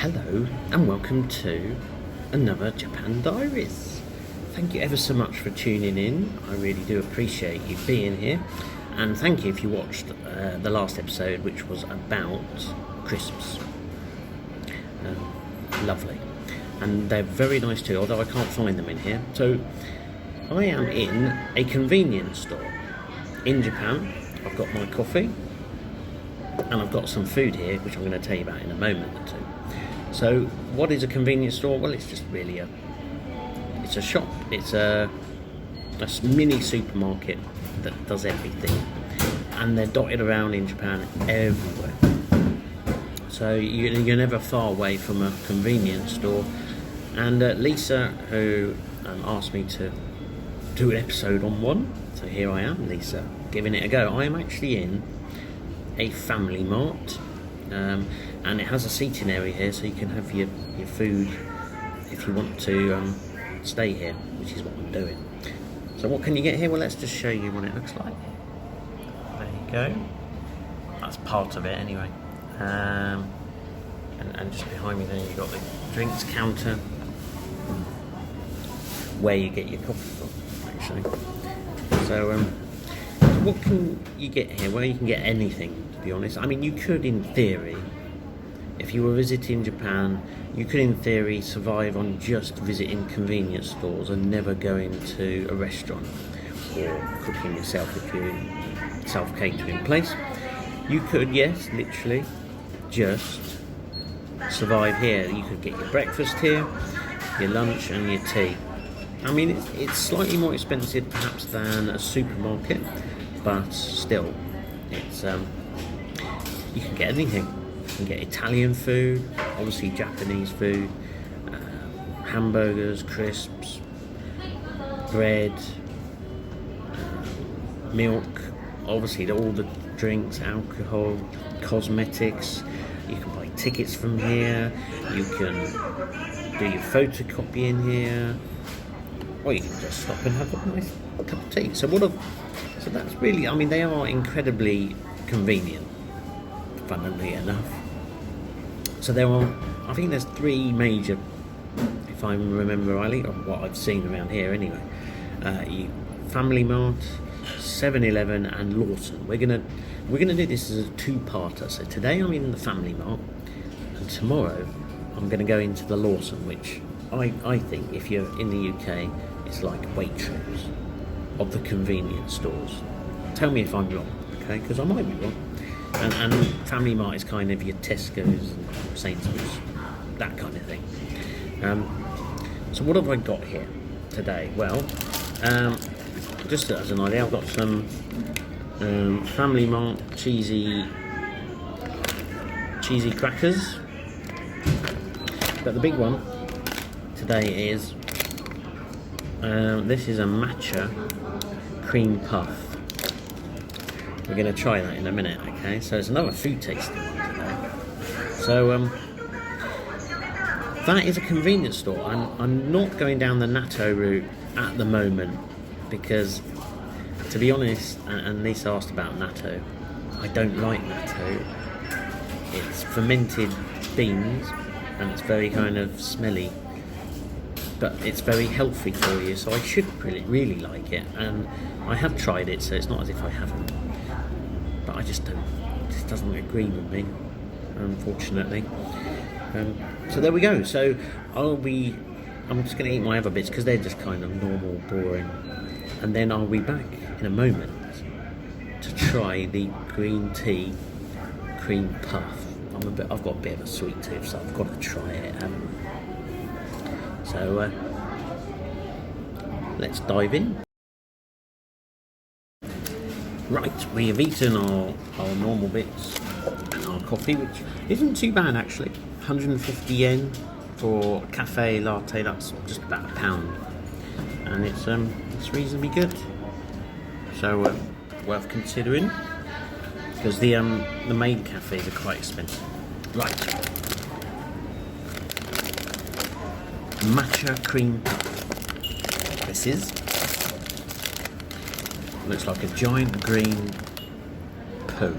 Hello and welcome to another Japan Diaries. Thank you ever so much for tuning in. I really do appreciate you being here, and thank you if you watched the last episode, which was about crisps. Lovely, and they're very nice too, although I can't find them in here. So I am in a convenience store in Japan. I've got my coffee and I've got some food here, which I'm going to tell you about in a moment or two. So what is a convenience store? Well, it's just really it's a shop. It's a mini supermarket that does everything, and they're dotted around in Japan everywhere. So you're never far away from a convenience store. And Lisa, who asked me to do an episode on one, so here I am, Lisa, giving it a go. I am actually in a family mart, and it has a seating area here, so you can have your food if you want to stay here, which is what I'm doing. So what can you get here? Well, let's just show you what it looks like. There you go. That's part of it anyway. And just behind me there you've got the drinks counter, where you get your coffee from, actually. So what can you get here? Well, you can get anything, to be honest. I mean, you could, in theory, if you were visiting Japan, you could, in theory, survive on just visiting convenience stores and never going to a restaurant or cooking yourself if you're in a self-catering place. You could, yes, literally, just survive here. You could get your breakfast here, your lunch and your tea. I mean, it's slightly more expensive perhaps than a supermarket, but still, it's you can get anything. You can get Italian food, obviously Japanese food, hamburgers, crisps, bread, milk, obviously all the drinks, alcohol, cosmetics. You can buy tickets from here, you can do your photocopying here, or you can just stop and have a nice cup of tea. So that's really, I mean, they are incredibly convenient, funnily enough. So there are, I think there's three major, if I remember rightly, or what I've seen around here anyway. Family Mart, 7-Eleven and Lawson. We're gonna do this as a two-parter. So today I'm in the Family Mart, and tomorrow I'm gonna go into the Lawson, which I think, if you're in the UK, it's like Waitrose of the convenience stores. Tell me if I'm wrong, okay? Because I might be wrong. And Family Mart is kind of your Tesco's and Sainsbury's, that kind of thing. So what have I got here today? Well, just as an idea, I've got some Family Mart cheesy crackers. But the big one today is this is a matcha cream puff. We're going to try that in a minute, okay? So it's another food tasting one today. So that is a convenience store. I'm not going down the natto route at the moment because, to be honest, and Lisa asked about natto, I don't like natto. It's fermented beans and it's very kind of smelly, but it's very healthy for you, so I should really like it, and I have tried it, so it's not as if I haven't, but I just don't, it just doesn't agree with me, unfortunately. So there we go. So I'm just going to eat my other bits because they're just kind of normal, boring, and then I'll be back in a moment to try the green tea cream puff. I've got a bit of a sweet tooth, so I've got to try it. So let's dive in. Right, we have eaten our normal bits and our coffee, which isn't too bad actually. 150 yen for a cafe latte. That's just about £1, and it's reasonably good. So worth considering, because the main cafes are quite expensive. Right, matcha cream puff. This looks like a giant green poo,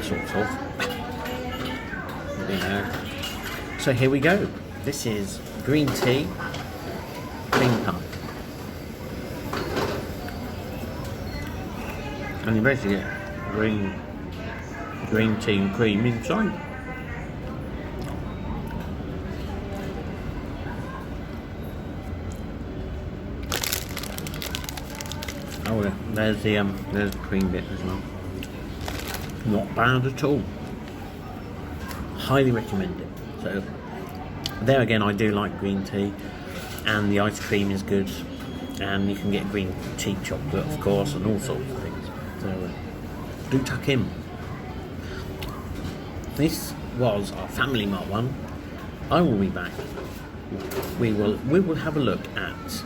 sort of. You know, So here we go. This is green tea, cream puff. And you basically get green tea and cream inside. Oh yeah, there's the cream bit as well. Not bad at all. Highly recommend it. So there again, I do like green tea, and the ice cream is good, and you can get green tea chocolate, of course, and all sorts of things. So do tuck in. This was our Family Mart one. I will be back. We will have a look at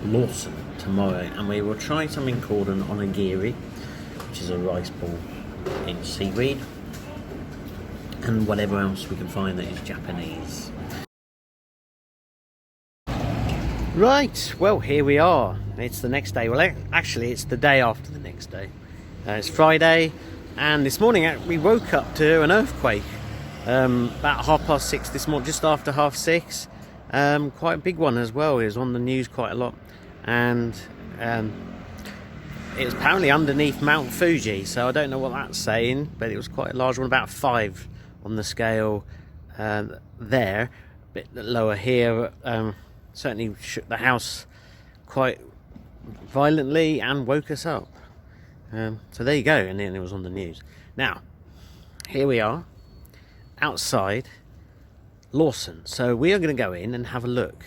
Lawson tomorrow, and we will try something called an onigiri, which is a rice ball in seaweed, and whatever else we can find that is Japanese. Right, well, here we are. It's the next day. Well, actually, it's the day after the next day. It's Friday, and this morning we woke up to an earthquake. About 6:30 this morning, just after 6:30. Quite a big one as well. It was on the news quite a lot, and it was apparently underneath Mount Fuji. So I don't know what that's saying, but it was quite a large one, about 5 on the scale there. A bit lower here. Certainly shook the house quite violently and woke us up. So there you go, and then it was on the news. Now, here we are, outside Lawson. So we are going to go in and have a look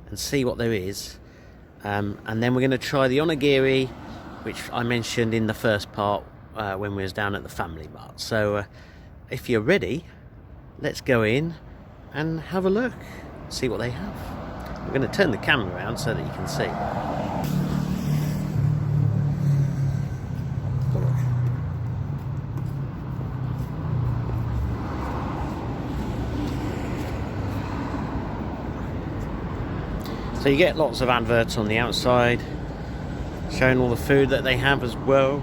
and see what there is. And then we're going to try the onigiri, which I mentioned in the first part when we was down at the Family Mart. So if you're ready, let's go in and have a look, see what they have. I'm going to turn the camera around so that you can see. So you get lots of adverts on the outside showing all the food that they have as well,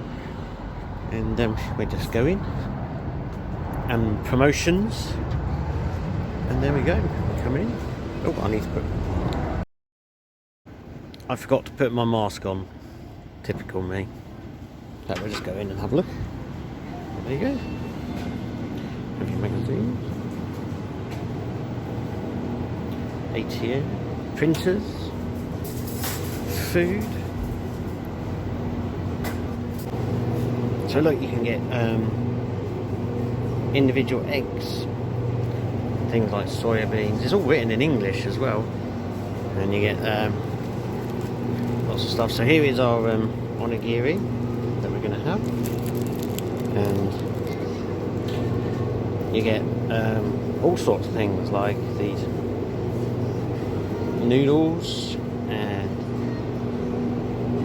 and we just go in, and promotions, and there we go. We come in. Oh, I need to put... I forgot to put my mask on. Typical me. So we'll just go in and have a look. There you go. Have your magazines. ATM. Printers. Food. So look, you can get individual eggs. Things like soya beans. It's all written in English as well. And you get lots of stuff. So here is our onigiri that we're going to have, and you get all sorts of things like these noodles and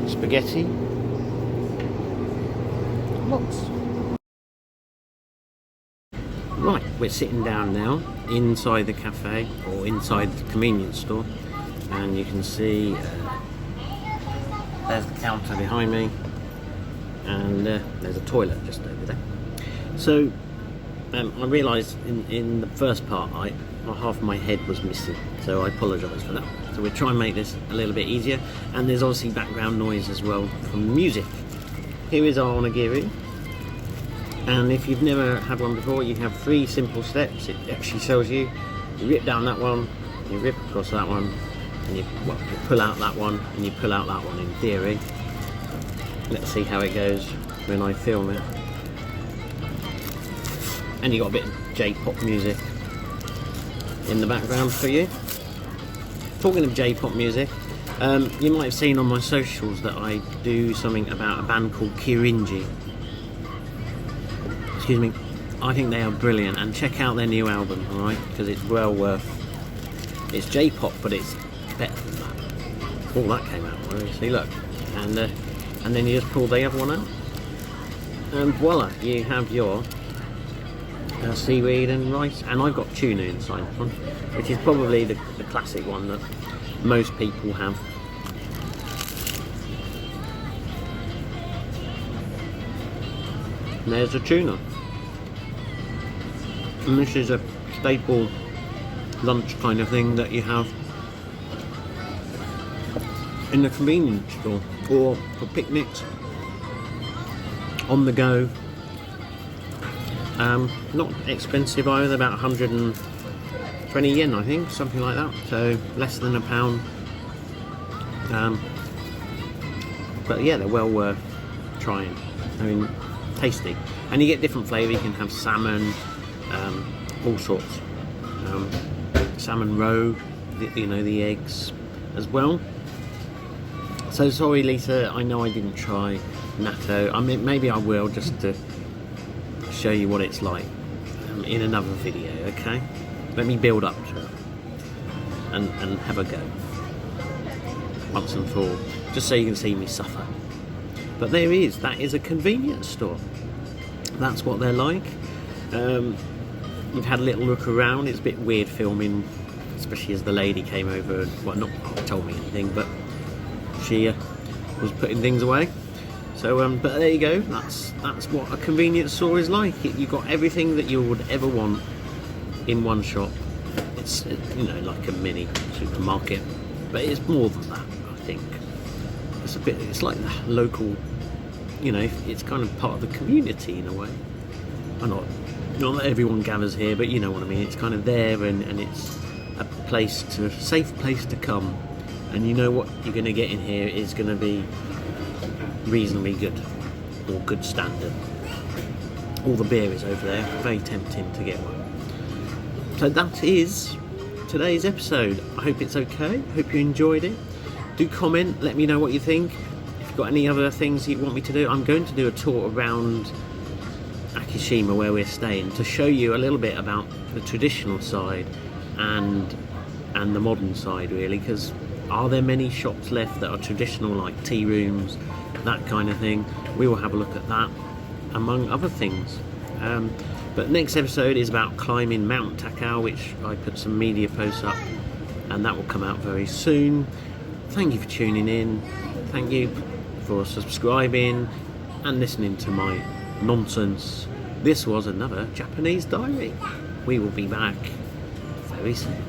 spaghetti. Lots. Right, we're sitting down now inside the cafe, or inside the convenience store, and you can see there's the counter behind me, and there's a toilet just over there. So I realised in the first part half of my head was missing, so I apologise for that. So we'll try and make this a little bit easier, and there's obviously background noise as well from music. Here is our onigiri, and if you've never had one before, you have 3 simple steps. It actually shows you rip down that one, you rip across that one, and you pull out that one, and you pull out that one, in theory. Let's see how it goes when I film it. And you got a bit of J-pop music in the background for you. Talking of J-pop music, you might have seen on my socials that I do something about a band called Kirinji. Excuse me. I think they are brilliant, and check out their new album, alright? Because it's well worth. It's J-pop, but it's better than that. Oh, that came out already. See, look, and then you just pull the other one out, and voila, you have your seaweed and rice. And I've got tuna inside this one, which is probably the classic one that most people have. And there's a tuna. And this is a staple lunch kind of thing that you have in the convenience store, or for picnics, on the go. Not expensive either, about 120 yen I think, something like that, so less than £1. But yeah, they're well worth trying. I mean, tasty, and you get different flavour. You can have salmon, all sorts, salmon roe, you know, the eggs as well. So sorry Lisa, I know I didn't try natto. I mean, maybe I will, just to show you what it's like in another video. Okay, let me build up to it and have a go once and for all, just so you can see me suffer. But there is, that is a convenience store. That's what they're like. You've had a little look around. It's a bit weird filming, especially as the lady came over and, well, not told me anything, but she was putting things away. So, but there you go. That's what a convenience store is like. You've got everything that you would ever want in one shop. It's, you know, like a mini supermarket, but it's more than that, I think. It's like the local, you know, it's kind of part of the community in a way. Not that everyone gathers here, but you know what I mean. It's kind of there, and it's a safe place to come, and you know what you're going to get in here is going to be reasonably good, or good standard. All the beer is over there, very tempting to get one. So that is today's episode. I hope it's okay, hope you enjoyed it. Do comment, let me know what you think. If you've got any other things you want me to do, I'm going to do a tour around Akishima where we're staying, to show you a little bit about the traditional side and the modern side, really, because are there many shops left that are traditional, like tea rooms, that kind of thing? We will have a look at that, among other things. But next episode is about climbing Mount Takao, which I put some media posts up, and that will come out very soon. Thank you for tuning in. Thank you for subscribing and listening to my nonsense. This was another Japanese diary. We will be back very soon.